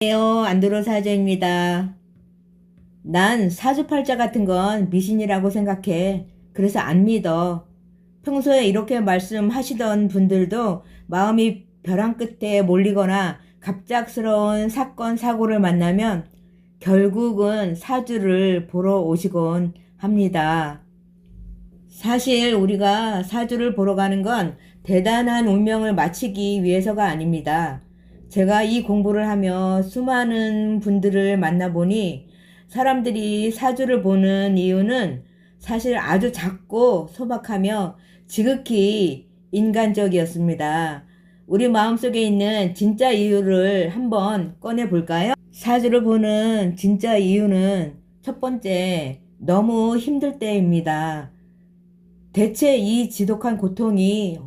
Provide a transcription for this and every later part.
안녕하세요. 안드로사저입니다. 난 사주팔자 같은 건 미신이라고 생각해. 그래서 안 믿어. 평소에 이렇게 말씀하시던 분들도 마음이 벼랑 끝에 몰리거나 갑작스러운 사건, 사고를 만나면 결국은 사주를 보러 오시곤 합니다. 사실 우리가 사주를 보러 가는 건 대단한 운명을 맞추기 위해서가 아닙니다. 제가 이 공부를 하며 수많은 분들을 만나보니 사람들이 사주를 보는 이유는 사실 아주 작고 소박하며 지극히 인간적이었습니다. 우리 마음속에 있는 진짜 이유를 한번 꺼내 볼까요? 사주를 보는 진짜 이유는 첫 번째, 너무 힘들 때입니다. 대체 이 지독한 고통이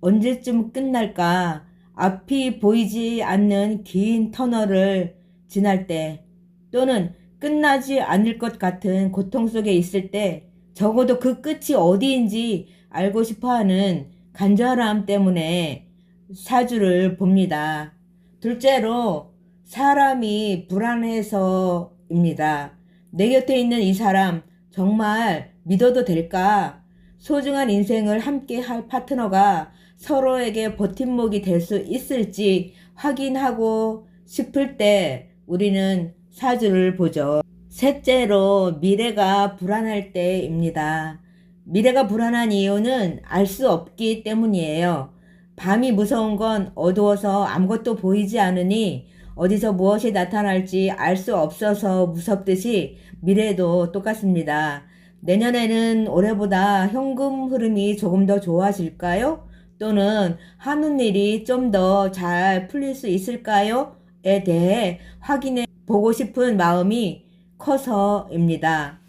언제쯤 끝날까? 앞이 보이지 않는 긴 터널을 지날 때, 또는 끝나지 않을 것 같은 고통 속에 있을 때, 적어도 그 끝이 어디인지 알고 싶어 하는 간절함 때문에 사주를 봅니다. 둘째로, 사람이 불안해서입니다. 내 곁에 있는 이 사람 정말 믿어도 될까? 소중한 인생을 함께 할 파트너가 서로에게 버팀목이 될 수 있을지 확인하고 싶을 때 우리는 사주를 보죠. 셋째로, 미래가 불안할 때입니다. 미래가 불안한 이유는 알 수 없기 때문이에요. 밤이 무서운 건 어두워서 아무것도 보이지 않으니 어디서 무엇이 나타날지 알 수 없어서 무섭듯이 미래도 똑같습니다. 내년에는 올해보다 현금 흐름이 조금 더 좋아질까요? 또는 하는 일이 좀 더 잘 풀릴 수 있을까요? 에 대해 확인해 보고 싶은 마음이 커서입니다.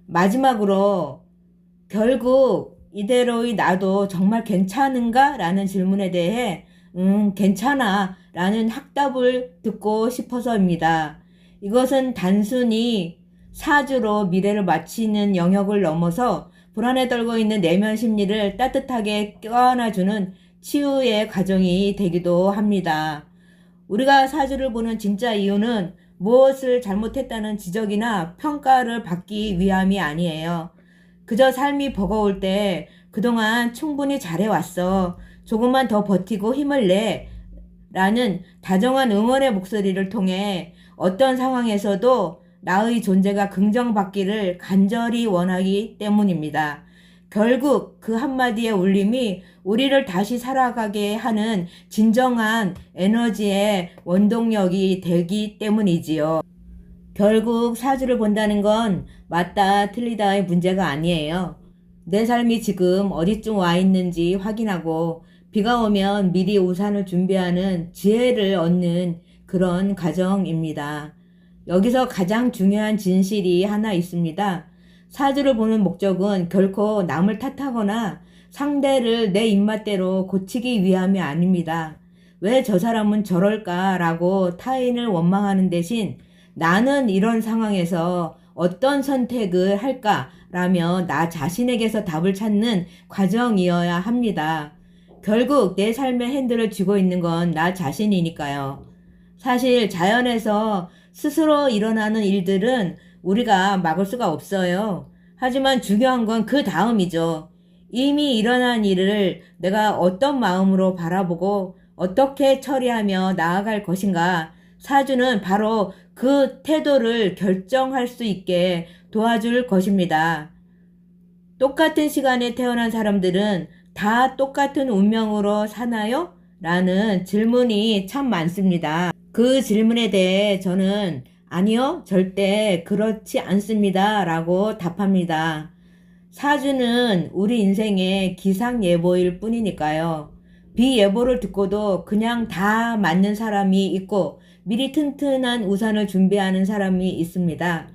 마지막으로, 결국 이대로의 나도 정말 괜찮은가? 라는 질문에 대해 괜찮아 라는 확답을 듣고 싶어서입니다. 이것은 단순히 사주로 미래를 맞히는 영역을 넘어서 불안에 떨고 있는 내면 심리를 따뜻하게 껴안아주는 치유의 과정이 되기도 합니다. 우리가 사주를 보는 진짜 이유는 무엇을 잘못했다는 지적이나 평가를 받기 위함이 아니에요. 그저 삶이 버거울 때 그동안 충분히 잘해왔어. 조금만 더 버티고 힘을 내. 라는 다정한 응원의 목소리를 통해 어떤 상황에서도 나의 존재가 긍정받기를 간절히 원하기 때문입니다. 결국 그 한마디의 울림이 우리를 다시 살아가게 하는 진정한 에너지의 원동력이 되기 때문이지요. 결국 사주를 본다는 건 맞다 틀리다의 문제가 아니에요. 내 삶이 지금 어디쯤 와 있는지 확인하고 비가 오면 미리 우산을 준비하는 지혜를 얻는 그런 과정입니다. 여기서 가장 중요한 진실이 하나 있습니다. 사주를 보는 목적은 결코 남을 탓하거나 상대를 내 입맛대로 고치기 위함이 아닙니다. 왜 저 사람은 저럴까라고 타인을 원망하는 대신 나는 이런 상황에서 어떤 선택을 할까라며 나 자신에게서 답을 찾는 과정이어야 합니다. 결국 내 삶의 핸들을 쥐고 있는 건 나 자신이니까요. 사실 자연에서 스스로 일어나는 일들은 우리가 막을 수가 없어요. 하지만 중요한 건 그 다음이죠. 이미 일어난 일을 내가 어떤 마음으로 바라보고 어떻게 처리하며 나아갈 것인가. 사주는 바로 그 태도를 결정할 수 있게 도와줄 것입니다. 똑같은 시간에 태어난 사람들은 다 똑같은 운명으로 사나요? 라는 질문이 참 많습니다. 그 질문에 대해 저는 아니요, 절대 그렇지 않습니다 라고 답합니다. 사주는 우리 인생의 기상예보일 뿐이니까요. 비예보를 듣고도 그냥 다 맞는 사람이 있고 미리 튼튼한 우산을 준비하는 사람이 있습니다.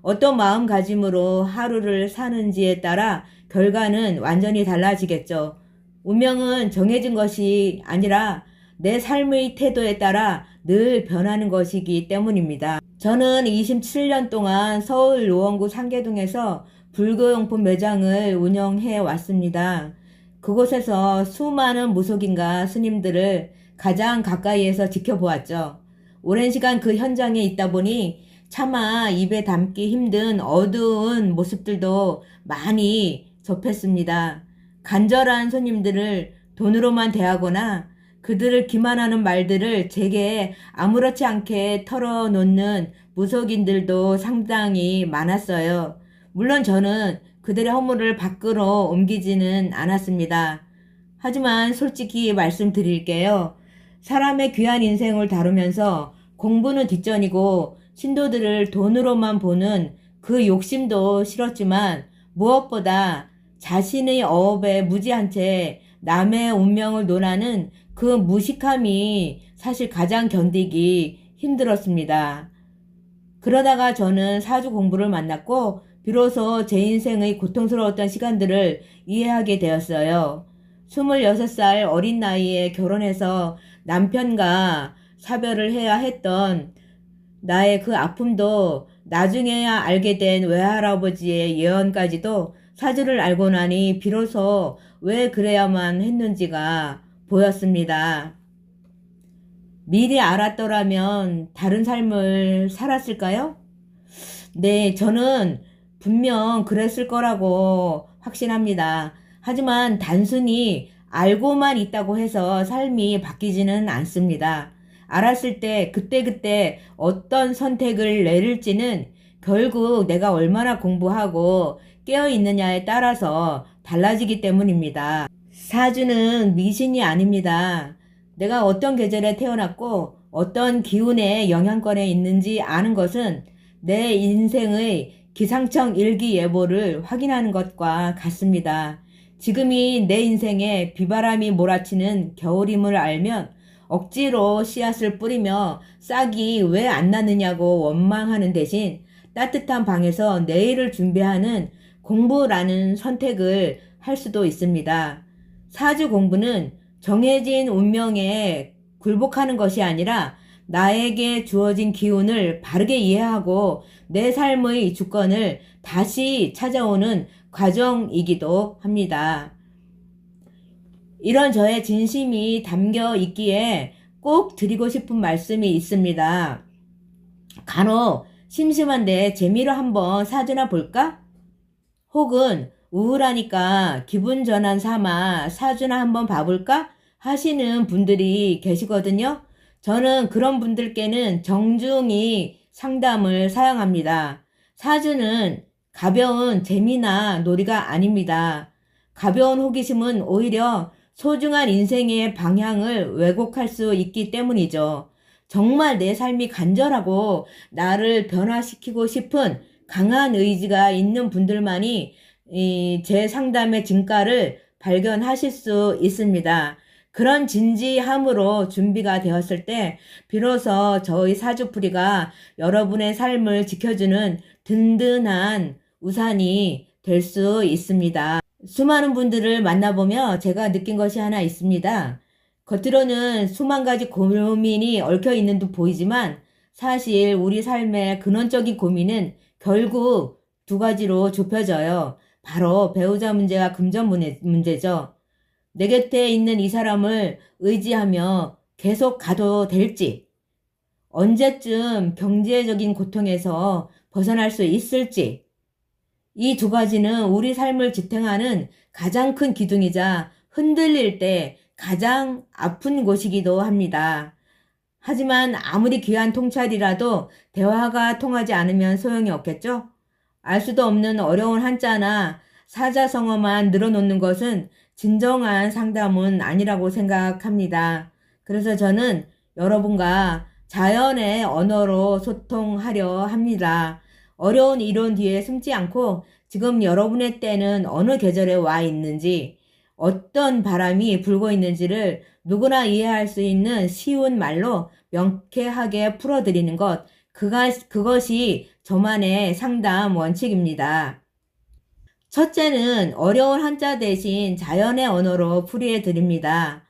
어떤 마음가짐으로 하루를 사는지에 따라 결과는 완전히 달라지겠죠. 운명은 정해진 것이 아니라 내 삶의 태도에 따라 늘 변하는 것이기 때문입니다. 저는 27년 동안 서울 노원구 상계동에서 불교용품 매장을 운영해 왔습니다. 그곳에서 수많은 무속인과 스님들을 가장 가까이에서 지켜보았죠. 오랜 시간 그 현장에 있다 보니 차마 입에 담기 힘든 어두운 모습들도 많이 접했습니다. 간절한 손님들을 돈으로만 대하거나 그들을 기만하는 말들을 제게 아무렇지 않게 털어놓는 무속인들도 상당히 많았어요. 물론 저는 그들의 허물을 밖으로 옮기지는 않았습니다. 하지만 솔직히 말씀드릴게요. 사람의 귀한 인생을 다루면서 공부는 뒷전이고 신도들을 돈으로만 보는 그 욕심도 싫었지만 무엇보다 자신의 어업에 무지한 채 남의 운명을 논하는 그 무식함이 사실 가장 견디기 힘들었습니다. 그러다가 저는 사주 공부를 만났고 비로소 제 인생의 고통스러웠던 시간들을 이해하게 되었어요. 26살 어린 나이에 결혼해서 남편과 사별을 해야 했던 나의 그 아픔도 나중에야 알게 된 외할아버지의 예언까지도 사주를 알고 나니 비로소 왜 그래야만 했는지가 보였습니다. 미리 알았더라면 다른 삶을 살았을까요? 네, 저는 분명 그랬을 거라고 확신합니다. 하지만 단순히 알고만 있다고 해서 삶이 바뀌지는 않습니다. 알았을 때 그때그때 어떤 선택을 내릴지는 결국 내가 얼마나 공부하고 깨어있느냐에 따라서 달라지기 때문입니다. 사주는 미신이 아닙니다. 내가 어떤 계절에 태어났고 어떤 기운의 영향권에 있는지 아는 것은 내 인생의 기상청 일기예보를 확인하는 것과 같습니다. 지금이 내 인생에 비바람이 몰아치는 겨울임을 알면 억지로 씨앗을 뿌리며 싹이 왜 안 나느냐고 원망하는 대신 따뜻한 방에서 내일을 준비하는 공부라는 선택을 할 수도 있습니다. 사주 공부는 정해진 운명에 굴복하는 것이 아니라 나에게 주어진 기운을 바르게 이해하고 내 삶의 주권을 다시 찾아오는 과정이기도 합니다. 이런 저의 진심이 담겨 있기에 꼭 드리고 싶은 말씀이 있습니다. 간혹 심심한데 재미로 한번 사주나 볼까? 혹은 우울하니까 기분 전환 삼아 사주나 한번 봐볼까? 하시는 분들이 계시거든요. 저는 그런 분들께는 정중히 상담을 사용합니다. 사주는 가벼운 재미나 놀이가 아닙니다. 가벼운 호기심은 오히려 소중한 인생의 방향을 왜곡할 수 있기 때문이죠. 정말 내 삶이 간절하고 나를 변화시키고 싶은 강한 의지가 있는 분들만이 제 상담의 진가를 발견하실 수 있습니다. 그런 진지함으로 준비가 되었을 때 비로소 저희 사주풀이가 여러분의 삶을 지켜주는 든든한 우산이 될 수 있습니다. 수많은 분들을 만나보며 제가 느낀 것이 하나 있습니다. 겉으로는 수만 가지 고민이 얽혀 있는 듯 보이지만 사실 우리 삶의 근원적인 고민은 결국 두 가지로 좁혀져요. 바로 배우자 문제와 금전 문제죠. 내 곁에 있는 이 사람을 의지하며 계속 가도 될지, 언제쯤 경제적인 고통에서 벗어날 수 있을지, 이 두 가지는 우리 삶을 지탱하는 가장 큰 기둥이자 흔들릴 때 가장 아픈 곳이기도 합니다. 하지만 아무리 귀한 통찰이라도 대화가 통하지 않으면 소용이 없겠죠? 알 수도 없는 어려운 한자나 사자성어만 늘어놓는 것은 진정한 상담은 아니라고 생각합니다. 그래서 저는 여러분과 자연의 언어로 소통하려 합니다. 어려운 이론 뒤에 숨지 않고 지금 여러분의 때는 어느 계절에 와 있는지, 어떤 바람이 불고 있는지를 누구나 이해할 수 있는 쉬운 말로 명쾌하게 풀어드리는 것, 그것이 저만의 상담 원칙입니다. 첫째는 어려운 한자 대신 자연의 언어로 풀이해 드립니다.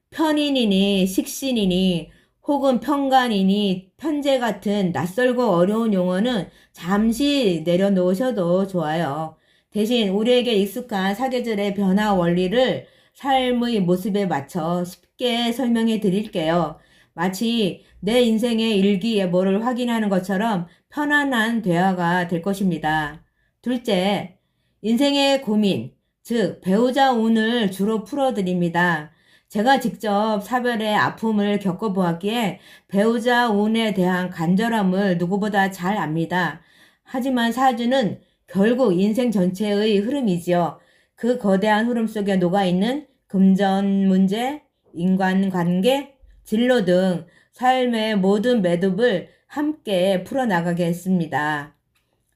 편인이니 식신이니 혹은 편간이니 편제 같은 낯설고 어려운 용어는 잠시 내려놓으셔도 좋아요. 대신 우리에게 익숙한 사계절의 변화 원리를 삶의 모습에 맞춰 쉽게 설명해 드릴게요. 마치 내 인생의 일기예보를 확인하는 것처럼 편안한 대화가 될 것입니다. 둘째, 인생의 고민, 즉 배우자 운을 주로 풀어드립니다. 제가 직접 사별의 아픔을 겪어보았기에 배우자 운에 대한 간절함을 누구보다 잘 압니다. 하지만 사주는 결국 인생 전체의 흐름이지요. 그 거대한 흐름 속에 녹아있는 금전 문제, 인간관계, 진로 등 삶의 모든 매듭을 함께 풀어나가겠습니다.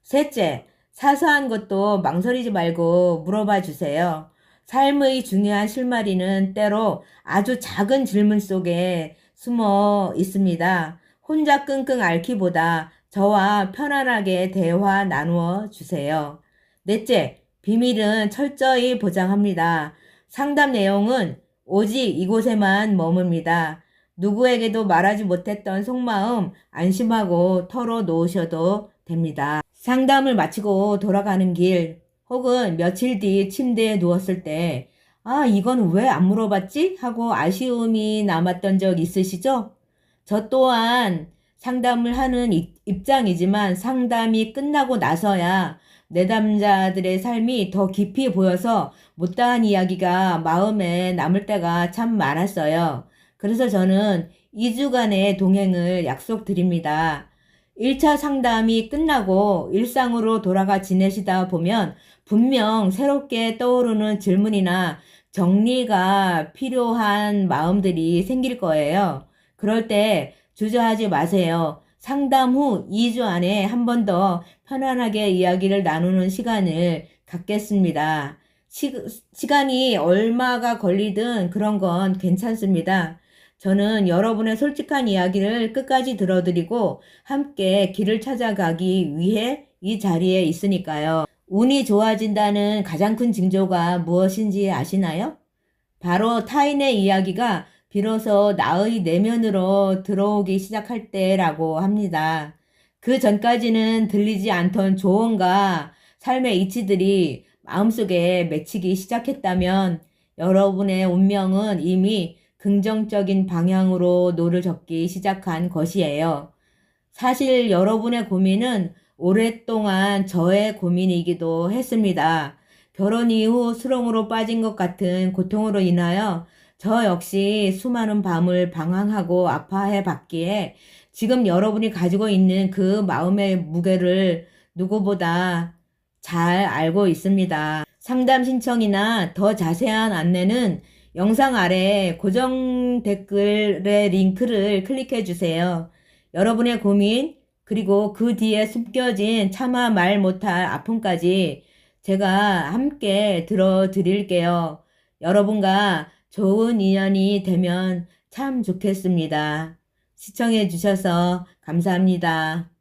셋째, 사소한 것도 망설이지 말고 물어봐 주세요. 삶의 중요한 실마리는 때로 아주 작은 질문 속에 숨어 있습니다. 혼자 끙끙 앓기보다 저와 편안하게 대화 나누어 주세요. 넷째, 비밀은 철저히 보장합니다. 상담 내용은 오직 이곳에만 머뭅니다. 누구에게도 말하지 못했던 속마음 안심하고 털어놓으셔도 됩니다. 상담을 마치고 돌아가는 길 혹은 며칠 뒤 침대에 누웠을 때 이건 왜 안 물어봤지? 하고 아쉬움이 남았던 적 있으시죠? 저 또한 상담을 하는 입장이지만 상담이 끝나고 나서야 내담자들의 삶이 더 깊이 보여서 못다한 이야기가 마음에 남을 때가 참 많았어요. 그래서 저는 2주간의 동행을 약속드립니다. 1차 상담이 끝나고 일상으로 돌아가 지내시다 보면 분명 새롭게 떠오르는 질문이나 정리가 필요한 마음들이 생길 거예요. 그럴 때 주저하지 마세요. 상담 후 2주 안에 한 번 더 편안하게 이야기를 나누는 시간을 갖겠습니다. 시간이 얼마가 걸리든 그런 건 괜찮습니다. 저는 여러분의 솔직한 이야기를 끝까지 들어드리고 함께 길을 찾아가기 위해 이 자리에 있으니까요. 운이 좋아진다는 가장 큰 징조가 무엇인지 아시나요? 바로 타인의 이야기가 비로소 나의 내면으로 들어오기 시작할 때라고 합니다. 그 전까지는 들리지 않던 조언과 삶의 이치들이 마음속에 맺히기 시작했다면 여러분의 운명은 이미 긍정적인 방향으로 노를 젓기 시작한 것이에요. 사실 여러분의 고민은 오랫동안 저의 고민이기도 했습니다. 결혼 이후 수렁으로 빠진 것 같은 고통으로 인하여 저 역시 수많은 밤을 방황하고 아파해 봤기에 지금 여러분이 가지고 있는 그 마음의 무게를 누구보다 잘 알고 있습니다. 상담 신청이나 더 자세한 안내는 영상 아래 고정 댓글의 링크를 클릭해 주세요. 여러분의 고민 그리고 그 뒤에 숨겨진 차마 말 못할 아픔까지 제가 함께 들어드릴게요. 여러분과 좋은 인연이 되면 참 좋겠습니다. 시청해 주셔서 감사합니다.